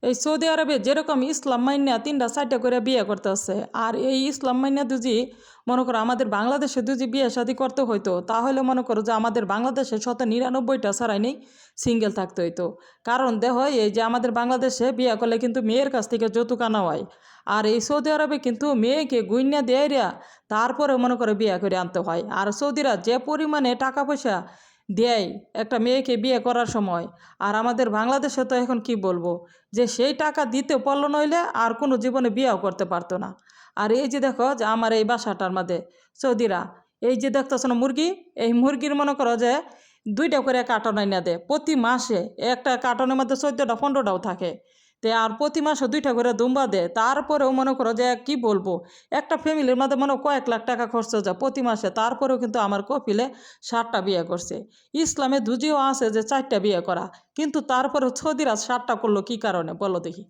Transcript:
এই সৌদি আরবে যেরকম ইসলাম মাইন্যা ৩টা ৪টা করে বিয়ে করতেছে, আর এই ইসলাম মাইন্যা যদি মনে করো আমাদের বাংলাদেশে যদি বিয়ে শাদী করতে হইতো, তাহলে মনে করো যে আমাদের বাংলাদেশে 99টা ছাড়াই নেই সিঙ্গেল থাকতে হইতো। কারণ দেখো, এই যে আমাদের বাংলাদেশে বিয়ে করলে কিন্তু মেয়ের কাছ থেকে যৌতুক আনা হয়, আর এই সৌদি আরবে কিন্তু মেয়েকে গুইন্যা দেয়রা তারপরে মনে করে বিয়ে করে আনতে হয়। আর সৌদিরা যে পরিমাণে টাকা পয়সা দেয় একটা মেয়েকে বিয়ে করার সময়, আর আমাদের বাংলাদেশে তো এখন কি বলবো, যে সেই টাকা দিতে পারলো নইলে আর কোনো জীবনে বিয়েও করতে পারতো না। আর এই যে দেখো যে আমার এই বাসাটার মধ্যে সৌদিরা, এই যে দেখতেছো না মুরগি, এই মুরগির মনে করো যে 2টা করে কার্টন আইনা দেয় প্রতি মাসে। একটা কার্টনের মধ্যে 14টা 15টাও থাকে। আর প্রতি মাসে 2টা করে দুম্বা দেয়। তারপরেও মনে করো যে কি বলবো, একটা ফ্যামিলির মধ্যে মনে কয়েক লাখ টাকা খরচ যায় প্রতি মাসে। তারপরেও কিন্তু আমার কপিলে 7টা বিয়ে করছে। ইসলামে দুজিও আছে যে 4টা বিয়ে করা, কিন্তু তারপরে সৌদিরা 7টা করলো কি কারণে বলো দেখি।